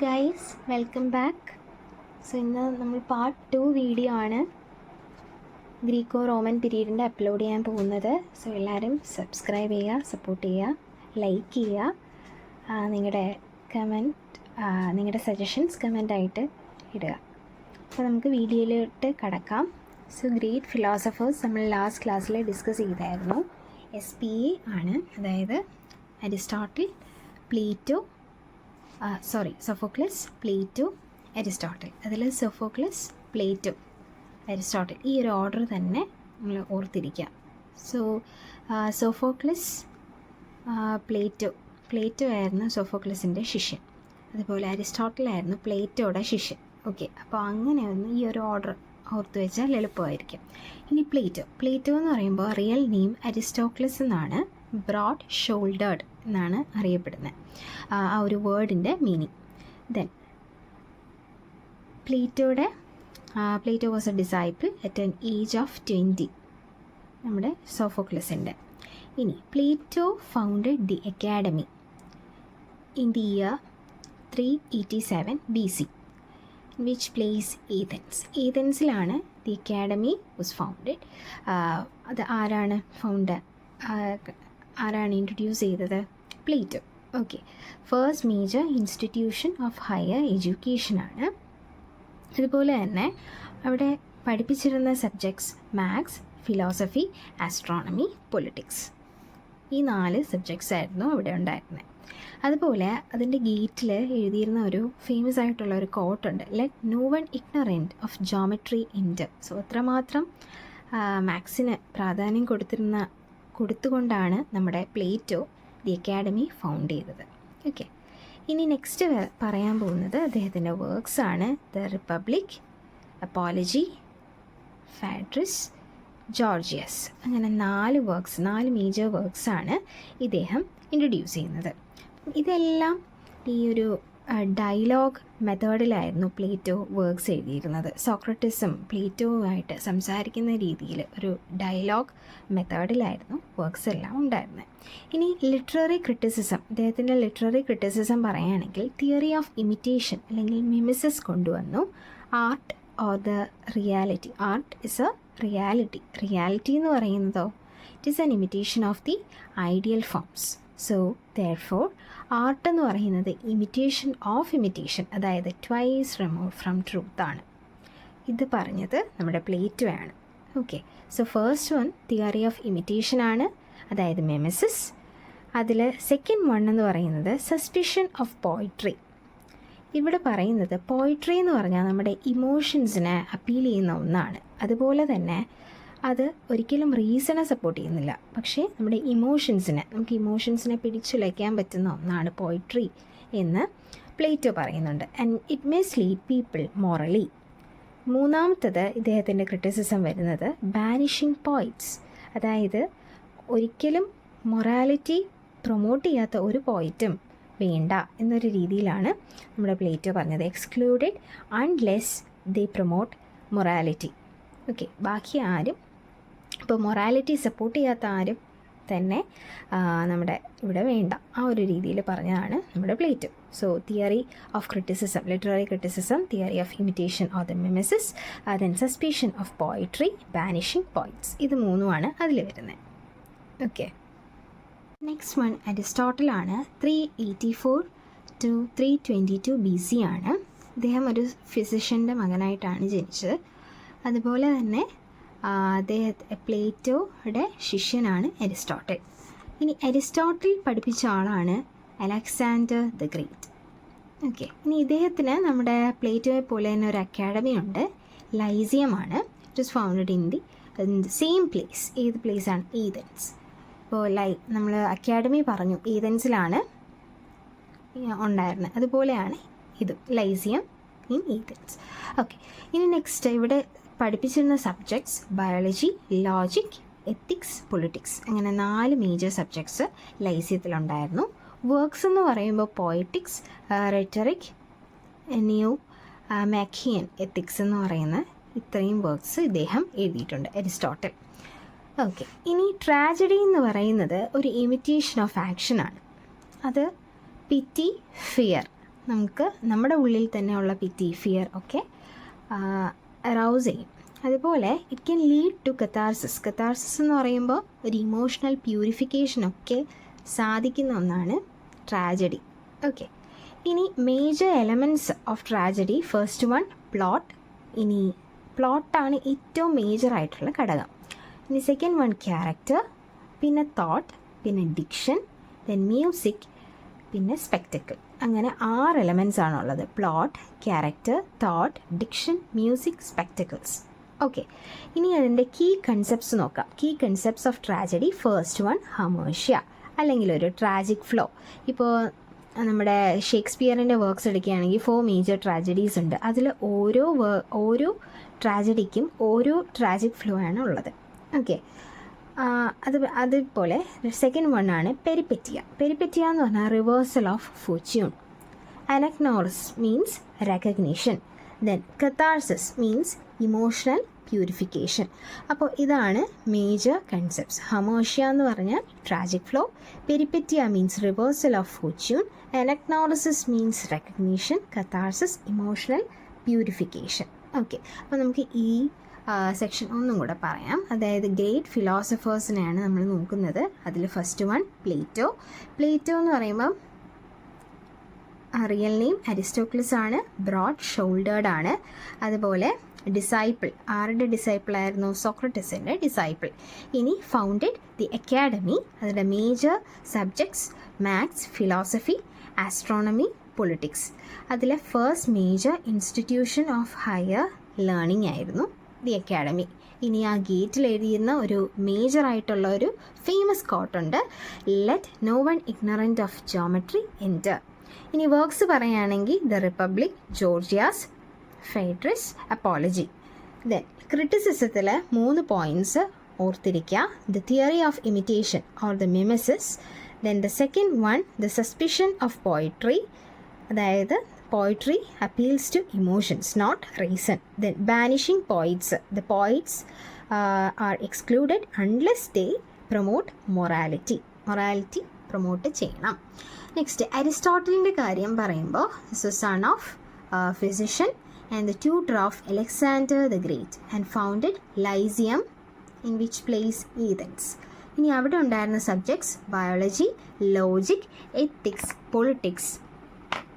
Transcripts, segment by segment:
Guys, welcome back. So ഇന്ന് നമ്മൾ part 2 video ആണ് ഗ്രീക്കോ റോമൻ പീരീഡിൻ്റെ അപ്ലോഡ് ചെയ്യാൻ പോകുന്നത്. സോ എല്ലാവരും സബ്സ്ക്രൈബ് ചെയ്യുക, സപ്പോർട്ട് ചെയ്യുക, ലൈക്ക് ചെയ്യുക, നിങ്ങളുടെ നിങ്ങളുടെ സജഷൻസ് കമൻ്റായിട്ട് ഇടുക. അപ്പോൾ നമുക്ക് വീഡിയോയിലോട്ട് കടക്കാം. സോ ഗ്രേറ്റ് ഫിലോസഫേഴ്സ് നമ്മൾ ലാസ്റ്റ് ക്ലാസ്സിൽ ഡിസ്കസ് ചെയ്തായിരുന്നു. SPA ആണ്, അതായത് അരിസ്റ്റോട്ടിൽ, പ്ലേറ്റോ, സോഫോക്ലസ്, പ്ലേറ്റോ, അരിസ്റ്റോട്ടിൽ. അതിൽ സോഫോക്ലസ്, പ്ലേറ്റോ, അരിസ്റ്റോട്ടിൽ ഈ ഒരു ഓർഡർ തന്നെ നമ്മൾ ഓർത്തിരിക്കുക. സോ സോഫോക്ലസ്, പ്ലേറ്റോ ആയിരുന്നു സോഫോക്ലസിൻ്റെ ശിഷ്യൻ. അതുപോലെ അരിസ്റ്റോട്ടിലായിരുന്നു പ്ലേറ്റോയുടെ ശിഷ്യൻ. ഓക്കെ, അപ്പോൾ അങ്ങനെ ഒന്ന് ഈ ഒരു ഓർഡർ ഓർത്ത് വെച്ചാൽ എളുപ്പമായിരിക്കും. ഇനി പ്ലേറ്റോ എന്ന് പറയുമ്പോൾ റിയൽ നെയിം അരിസ്റ്റോക്ലസ് എന്നാണ്, ബ്രോഡ് ഷോൾഡേർഡ് എന്നാണ് അറിയപ്പെടുന്നത് ആ ഒരു വേർഡിൻ്റെ meaning. Then Plato was a disciple at an age of 20, നമ്മുടെ സോഫോക്ലസിൻ്റെ. ഇനി Plato founded the academy in the year 387 BC, which place ഏതൻസിലാണ് ദി അക്കാഡമി വാസ് ഫൗണ്ടഡ്. അത് ആരാണ് ഇൻട്രൊഡ്യൂസ് ചെയ്തത്? Plato. Okay, first major institution of higher എഡ്യൂക്കേഷനാണ്. അതുപോലെ തന്നെ അവിടെ പഠിപ്പിച്ചിരുന്ന subjects maths, philosophy, astronomy, politics. ഈ 4 സബ്ജക്ട്സ് ആയിരുന്നു അവിടെ ഉണ്ടായിരുന്നത്. അതുപോലെ അതിൻ്റെ ഗേറ്റിൽ എഴുതിയിരുന്ന ഒരു ഫേമസ് ആയിട്ടുള്ള ഒരു കോട്ടുണ്ട്, let no one ignorant of geometry enter. So അത്രമാത്രം മാത്സിന് പ്രാധാന്യം കൊടുത്തുകൊണ്ടാണ് നമ്മുടെ പ്ലേറ്റോ ദി അക്കാഡമി ഫൗണ്ട് ചെയ്തത്. ഓക്കെ, ഇനി നെക്സ്റ്റ് പറയാൻ പോകുന്നത് അദ്ദേഹത്തിൻ്റെ വർക്ക്സ് ആണ്. The Republic, Apology, Phaedrus, Gorgias. അങ്ങനെ 4 മേജർ വർക്ക്സാണ് ഇദ്ദേഹം ഇൻട്രൊഡ്യൂസ് ചെയ്യുന്നത്. ഇതെല്ലാം ഈ ഒരു ഡയലോഗ് മെത്തേഡിലായിരുന്നു പ്ലേറ്റോ വർക്ക്സ് എഴുതിയിരുന്നത്. സോക്രട്ടിസും പ്ലേറ്റോവുമായിട്ട് സംസാരിക്കുന്ന രീതിയിൽ ഒരു ഡയലോഗ് മെത്തേഡിലായിരുന്നു വർക്ക്സ് എല്ലാം ഉണ്ടായിരുന്നത്. ഇനി ലിറ്റററി ക്രിറ്റിസിസം, ഇദ്ദേഹത്തിൻ്റെ ലിറ്റററി ക്രിറ്റിസിസം പറയുകയാണെങ്കിൽ തിയറി ഓഫ് ഇമിറ്റേഷൻ അല്ലെങ്കിൽ മിമിസിസ് കൊണ്ടുവന്നു. Art or the reality. Art is a reality എന്ന് പറയുന്നതോ it is an imitation of the ideal forms. So therefore art എന്ന് പറയുന്നത് ഇമിറ്റേഷൻ ഓഫ് ഇമിറ്റേഷൻ, അതായത് ട്വൈസ് റിമൂവ് ഫ്രം ട്രൂത്ത് ആണ്. ഇത് പറഞ്ഞത് നമ്മുടെ പ്ലേറ്റോ ആണ്. Okay, so first one theory of imitation ആണ്, അതായത് മിമിസിസ്. അതിൽ സെക്കൻഡ് വൺ എന്ന് പറയുന്നത് സസ്പിഷൻ ഓഫ് പോയിട്രി. ഇവിടെ പറയുന്നത് പോയിട്രി എന്ന് പറഞ്ഞാൽ നമ്മുടെ ഇമോഷൻസിനെ അപ്പീൽ ചെയ്യുന്ന ഒന്നാണ്. അതുപോലെ തന്നെ അത് ഒരിക്കലും റീസണെ സപ്പോർട്ട് ചെയ്യുന്നില്ല, പക്ഷേ നമ്മുടെ നമുക്ക് ഇമോഷൻസിനെ പിടിച്ചുലയ്ക്കാൻ പറ്റുന്ന ഒന്നാണ് പോയിട്രി എന്ന് പ്ലേറ്റോ പറയുന്നുണ്ട്. And it may lead people morally. മൂന്നാമത്തത് ഇദ്ദേഹത്തിൻ്റെ ക്രിറ്റിസിസം വരുന്നത് ബാനിഷിങ് പോയിറ്റ്സ്, അതായത് ഒരിക്കലും മൊറാലിറ്റി പ്രൊമോട്ട് ചെയ്യാത്ത ഒരു പോയിറ്റും വേണ്ട എന്നൊരു രീതിയിലാണ് നമ്മുടെ പ്ലേറ്റോ പറഞ്ഞത്. എക്സ്ക്ലൂഡഡ് അൺലെസ് ദേ പ്രൊമോട്ട് മൊറാലിറ്റി. ഓക്കെ, ബാക്കി ആരും, ഇപ്പോൾ മൊറാലിറ്റി സപ്പോർട്ട് ചെയ്യാത്ത ആരും തന്നെ നമ്മുടെ ഇവിടെ വേണ്ട, ആ ഒരു രീതിയിൽ പറഞ്ഞതാണ് നമ്മുടെ Plato. So theory of criticism, literary criticism, theory of imitation or the mimesis, then suspicion of poetry, banishing poets. ഇത് 3 അതിൽ വരുന്നത്. ഓക്കെ, നെക്സ്റ്റ് വൺ അരിസ്റ്റോട്ടിലാണ്. 384 to 322 BC ആണ്. അദ്ദേഹം ഒരു ഫിസിഷ്യൻ്റെ മകനായിട്ടാണ് ജനിച്ചത്. അതുപോലെ തന്നെ പ്ലേറ്റോയുടെ ശിഷ്യനാണ് അരിസ്റ്റോട്ടിൽ. ഇനി അരിസ്റ്റോട്ടിൽ പഠിപ്പിച്ച ആളാണ് അലക്സാണ്ടർ ദ ഗ്രേറ്റ്. ഓക്കെ, ഇനി ഇദ്ദേഹത്തിന് നമ്മുടെ പ്ലേറ്റോയെ പോലെ തന്നെ ഒരു അക്കാഡമി ഉണ്ട്, ലൈസിയമാണ്. It is founded in the same place. ഏത് പ്ലേസാണ്? ഏതൻസ്. ഇപ്പോൾ നമ്മൾ അക്കാഡമി പറഞ്ഞു ഏതൻസിലാണ് ഉണ്ടായിരുന്നത്, അതുപോലെയാണ് ഇത് ലൈസിയം ഇൻ ഏതൻസ്. ഓക്കെ, ഇനി നെക്സ്റ്റ് ഇവിടെ പഠിപ്പിച്ചിരുന്ന subjects biology, logic, ethics, politics. അങ്ങനെ 4 മേജർ സബ്ജക്ട്സ് ലൈസിയത്തിലുണ്ടായിരുന്നു. വർക്ക്സ് എന്ന് പറയുമ്പോൾ പോയറ്റിക്സ്, റെറ്ററിക്, മാക്കിയൻ, എത്തിക്സ് എന്ന് പറയുന്ന ഇത്രയും വർക്ക്സ് ഇദ്ദേഹം എഴുതിയിട്ടുണ്ട്, അരിസ്റ്റോട്ടിൽ. ഓക്കെ, ഇനി ട്രാജഡി എന്ന് പറയുന്നത് ഒരു ഇമിറ്റേഷൻ ഓഫ് ആക്ഷനാണ്. അത് പിറ്റി, ഫിയർ, നമുക്ക് നമ്മുടെ ഉള്ളിൽ തന്നെയുള്ള പിറ്റി, ഫിയർ ഒക്കെ അറൗസ് ചെയ്യും. അതുപോലെ it can lead to catharsis. Catharsis എന്ന് പറയുമ്പോൾ ഒരു ഇമോഷണൽ പ്യൂരിഫിക്കേഷനൊക്കെ സാധിക്കുന്ന ഒന്നാണ് ട്രാജഡി. ഓക്കെ, ഇനി major elements of tragedy. First one plot. ഇനി പ്ലോട്ടാണ് ഏറ്റവും മേജറായിട്ടുള്ള ഘടകം. ഇനി സെക്കൻഡ് വൺ ക്യാരക്ടർ, പിന്നെ തോട്ട്, പിന്നെ ഡിക്ഷൻ, ദെൻ മ്യൂസിക്, പിന്നെ സ്പെക്ടക്കിൾ. അങ്ങനെ 6 എലമെൻറ്റ്സ് ആണുള്ളത്. Plot, character, thought, diction, music, spectacles. Okay, ഇനി അതിൻ്റെ കീ കൺസെപ്റ്റ്സ് നോക്കാം. Key concepts of tragedy. First one hamartia, അല്ലെങ്കിൽ ഒരു ട്രാജിക് ഫ്ലോ. ഇപ്പോൾ നമ്മുടെ ഷേക്സ്പിയറിൻ്റെ വർക്ക്സ് എടുക്കുകയാണെങ്കിൽ 4 മേജർ ട്രാജഡീസ് ഉണ്ട്. അതിൽ ഓരോ ട്രാജഡിക്കും ഓരോ ട്രാജിക് ഫ്ലോ ആണ് ഉള്ളത്. ഓക്കെ, അതുപോലെ സെക്കൻഡ് വൺ ആണ് പെരിപ്പെറ്റിയ. പെരിപ്പെറ്റിയ എന്ന് പറഞ്ഞാൽ reversal of fortune. Anagnorisis means recognition. Then catharsis means emotional purification. അപ്പോൾ ഇതാണ് മേജർ കൺസെപ്റ്റ്സ്. ഹമേർഷ്യ എന്ന് പറഞ്ഞാൽ tragic flaw, peripeteia means reversal of fortune, anagnorisis means recognition, catharsis emotional purification. Okay, അപ്പോൾ നമുക്ക് ഈ സെക്ഷൻ ഒന്നും കൂടെ പറയാം. അതായത് ഗ്രേറ്റ് ഫിലോസഫേഴ്സിനെയാണ് നമ്മൾ നോക്കുന്നത്. അതിൽ ഫസ്റ്റ് വൺ പ്ലേറ്റോ. പ്ലേറ്റോ എന്ന് പറയുമ്പം റിയൽ നെയിം അരിസ്റ്റോക്ലിസ് ആണ്. ബ്രോഡ് ഷോൾഡേർഡ് ആണ്. അതുപോലെ ഡിസൈപ്പിൾ, ആരുടെ ഡിസൈപ്പിൾ ആയിരുന്നു? സോക്രട്ടീസിൻ്റെ ഡിസൈപ്പിൾ. ഇനി ഫൗണ്ടഡ് ദി അക്കാഡമി. അതിൻ്റെ major subjects maths, philosophy, astronomy, politics. അതിലെ first major institution of higher learning ആയിരുന്നു ദി അക്കാഡമി. ഇനി ആ ഗേറ്റിൽ എഴുതിയിരുന്ന ഒരു മേജറായിട്ടുള്ള ഒരു ഫേമസ് കോട്ടുണ്ട്, let no one ignorant of geometry enter. ഇനി വർക്ക്സ് പറയുകയാണെങ്കിൽ the Republic, Gorgias, Phaedrus, Apology. Then ക്രിറ്റിസിസത്തിൽ 3 പോയിൻറ്റ്സ് ഓർത്തിരിക്കുക. The theory of imitation or the mimesis. Then the second one the suspicion of poetry, അതായത് poetry appeals to emotions, not reason. Then banishing poets. The poets are excluded unless they promote morality. Morality promote ചെയ്യണം. Next അരിസ്റ്റോട്ടലിൻ്റെ കാര്യം പറയുമ്പോൾ son of physician and the tutor of Alexander the Great and founded lyceum in which place Athens. ഇനി അവിടെ ഉണ്ടായിരുന്ന subjects biology, logic, ethics, politics,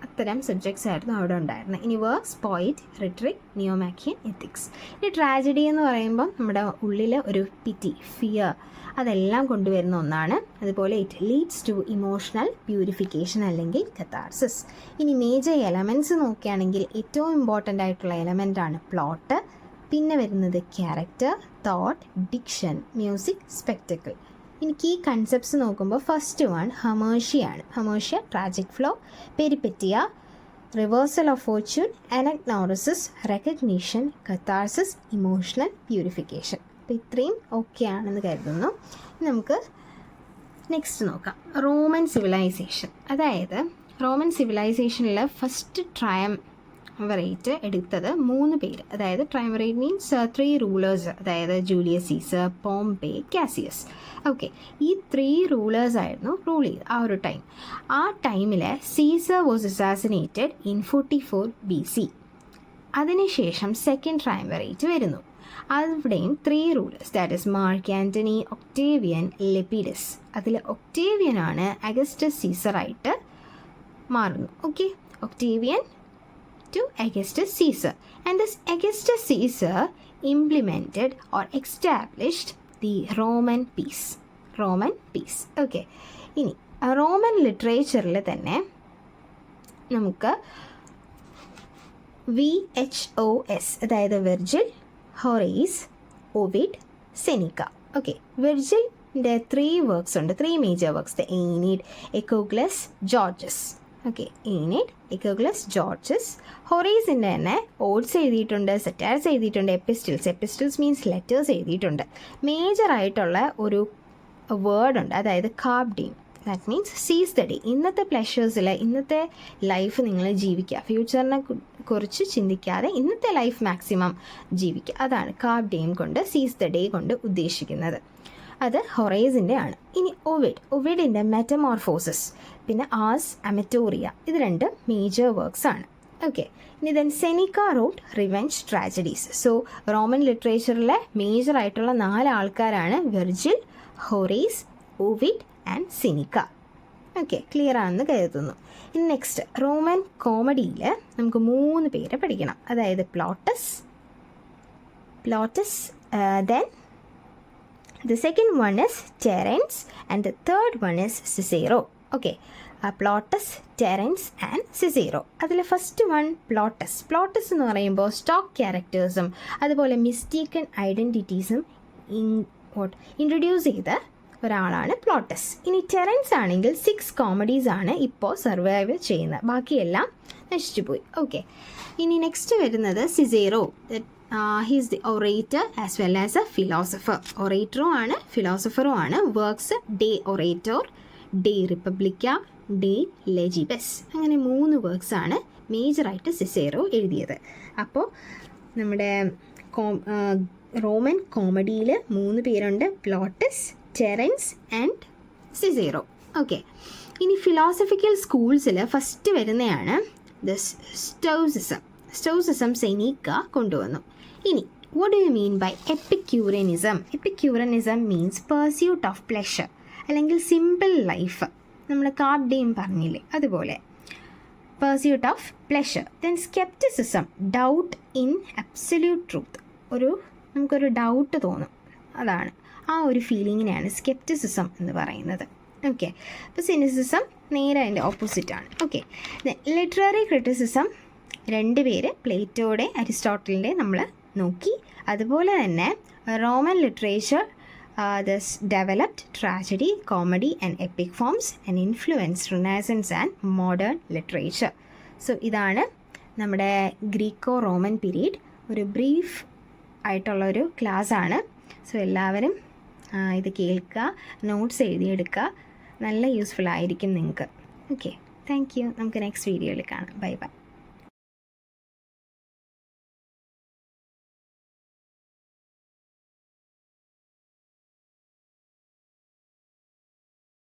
അത്തരം subjects ആയിരുന്നു അവിടെ ഉണ്ടായിരുന്നത്. ഇനി വർക്ക്സ് പോയിറ്റ്, റിട്രിക്, നിയോമാക്കിയൻ, എത്തിക്സ്. ഇനി ട്രാജഡി എന്ന് പറയുമ്പോൾ നമ്മുടെ ഉള്ളിൽ ഒരു പിറ്റി, ഫിയർ, അതെല്ലാം കൊണ്ടുവരുന്ന ഒന്നാണ്. അതുപോലെ it leads to emotional purification അല്ലെങ്കിൽ കത്താർസിസ്. ഇനി മേജർ എലമെൻറ്റ്സ് നോക്കുകയാണെങ്കിൽ ഏറ്റവും ഇമ്പോർട്ടൻ്റ് ആയിട്ടുള്ള എലമെൻ്റാണ് പ്ലോട്ട്. പിന്നെ വരുന്നത് character, thought, diction, music, spectacle. ഇനി കീ കൺസെപ്റ്റ്സ് നോക്കുമ്പോൾ ഫസ്റ്റ് വൺ ഹമേർഷ്യയാണ്. Hamartia tragic flaw, peripeteia reversal of fortune, anagnorisis recognition, catharsis emotional purification. അപ്പോൾ ഇത്രയും ഓക്കെ ആണെന്ന് കരുതുന്നു. നമുക്ക് നെക്സ്റ്റ് നോക്കാം. Roman civilisation. അതായത് റോമൻ സിവിലൈസേഷനിൽ ഫസ്റ്റ് ട്രയംവറേറ്റ് എടുത്തത് 3 പേര്. അതായത് ട്രയംവറേറ്റ് മീൻസ് 3 റൂളേഴ്സ്, അതായത് Julius Caesar, Pompey, Cassius. Okay, ഈ 3 റൂളേഴ്സ് ആയിരുന്നു റൂൾ ചെയ്ത് ആ ഒരു ടൈം. ആ ടൈമിൽ Caesar was assassinated in 44 BC. അതിനുശേഷം സെക്കൻഡ് ട്രയംവറേറ്റ് വരുന്നു. അവിടെയും 3 rulers, that is Mark Antony, Octavian, Lepidus. അതിൽ ഒക്ടേവിയനാണ് അഗസ്റ്റസ് സീസറായിട്ട് മാറുന്നു. Okay, Octavian to Augustus Caesar, and this Augustus Caesar implemented or established the Roman peace. Okay, ഇനി Roman ലിറ്ററേച്ചറിൽ തന്നെ നമുക്ക് VHOS, അതായത് Virgil, Horace, Ovid, Seneca. Okay, വെർജിലിൻ്റെ 3 വർക്ക്സ് ഉണ്ട്, 3 major works. The Aeneid, Eclogues, Georgics. Okay, Aeneid, Eclogues, Georgics. ഹൊറേസിൻ്റെ തന്നെ odes എഴുതിയിട്ടുണ്ട്, സെറ്റാർസ് എഴുതിയിട്ടുണ്ട്, എപ്പിസ്റ്റൽസ് മീൻസ് ലെറ്റേഴ്സ് എഴുതിയിട്ടുണ്ട്. മേജറായിട്ടുള്ള ഒരു വേർഡുണ്ട്, അതായത് കാർബ്ഡീം. ദാറ്റ് മീൻസ് സീസ് ദ ഡേ. ഇന്നത്തെ പ്ലഷേഴ്സിൽ ഇന്നത്തെ ലൈഫ് നിങ്ങൾ ജീവിക്കുക, ഫ്യൂച്ചറിനെ കുറിച്ച് ചിന്തിക്കാതെ ഇന്നത്തെ ലൈഫ് മാക്സിമം ജീവിക്കുക. അതാണ് കാർബ്ഡീം കൊണ്ട്, സീസ് ദ ഡേ കൊണ്ട് ഉദ്ദേശിക്കുന്നത്. അത് ഹൊറേസിൻ്റെ ആണ്. ഇനി ഒവിഡിൻ്റെ മെറ്റമോർഫോസിസ്, പിന്നെ ആസ് അമറ്റോറിയ, ഇത് 2 മേജർ വർക്ക്സ് ആണ്. ഓക്കെ, ഇനി then Seneca wrote revenge tragedies. So Roman ലിറ്ററേച്ചറിലെ മേജർ ആയിട്ടുള്ള 4 ആൾക്കാരാണ് Virgil, Horace, Ovid and Seneca. Okay, clear ആണെന്ന് കരുതുന്നു. ഇനി നെക്സ്റ്റ് റോമൻ കോമഡിയിൽ നമുക്ക് 3 പേരെ പഠിക്കണം. അതായത് പ്ലോട്ടസ്, then the second one is Terence and the third one is Cicero. Okay, Plautus, Terence and Cicero. അതിൽ ഫസ്റ്റ് വൺ പ്ലോട്ടസ് എന്ന് പറയുമ്പോൾ സ്റ്റോക്ക് ക്യാരക്ടേഴ്സും അതുപോലെ മിസ്റ്റേക്കൺ ഐഡൻറ്റിറ്റീസും ഇൻട്രൊഡ്യൂസ് ചെയ്ത ഒരാളാണ് പ്ലോട്ടസ്. ഇനി ടെറൻസ് ആണെങ്കിൽ 6 കോമഡീസ് ആണ് ഇപ്പോൾ സർവൈവ് ചെയ്യുന്നത്, ബാക്കിയെല്ലാം നശിച്ചുപോയി. ഓക്കെ, ഇനി നെക്സ്റ്റ് വരുന്നത് Cicero. He's the orator as well as a philosopher. ഒറേറ്ററും ആണ് ഫിലോസഫറും ആണ്. Works De Oratore, De Republica, De Legibus, അങ്ങനെ 3 വർക്ക്സ് ആണ് മേജറായിട്ട് സിസേറോ എഴുതിയത്. അപ്പോൾ നമ്മുടെ റോമൻ കോമഡിയിൽ 3 പേരുണ്ട്, Plautus, Terence and Cicero. Okay, ഇനി ഫിലോസഫിക്കൽ സ്കൂൾസിൽ ഫസ്റ്റ് വരുന്നതാണ് ദ സ്റ്റോയിസിസം സെനീക്ക കൊണ്ടുവന്നു. ഇനി what do you mean by epicureanism? Epicureanism means pursuit of pleasure അല്ലെങ്കിൽ സിമ്പിൾ ലൈഫ്. നമ്മൾ കാർഡേയും പറഞ്ഞില്ലേ, അതുപോലെ pursuit of pleasure. Then scepticism, doubt in absolute truth. നമുക്കൊരു ഡൗട്ട് തോന്നും, അതാണ് ആ ഒരു ഫീലിങ്ങിനെയാണ് സ്കെപ്റ്റിസിസം എന്ന് പറയുന്നത്. ഓക്കെ, അപ്പോൾ സിനിസിസം നേരെ അതിൻ്റെ ഓപ്പോസിറ്റാണ്. ഓക്കെ, ലിറ്റററി ക്രിറ്റിസിസം 2 പേര്, പ്ലേറ്റോയുടെ അരിസ്റ്റോട്ടലിൻ്റെ നമ്മൾ നോക്കി. അതുപോലെ തന്നെ Roman literature this developed tragedy, comedy and epic forms and influenced Renaissance and modern literature. So ഇതാണ് നമ്മുടെ ഗ്രീക്കോ റോമൻ പീരീഡ്. ഒരു ബ്രീഫ് ആയിട്ടുള്ളൊരു ക്ലാസ് ആണ്. സോ എല്ലാവരും ഇത് കേൾക്കുക, നോട്ട്സ് എഴുതിയെടുക്കുക, നല്ല യൂസ്ഫുൾ ആയിരിക്കും നിങ്ങൾക്ക്. Okay, thank you. നമുക്ക് നെക്സ്റ്റ് വീഡിയോയിൽ കാണാം. Bye bye.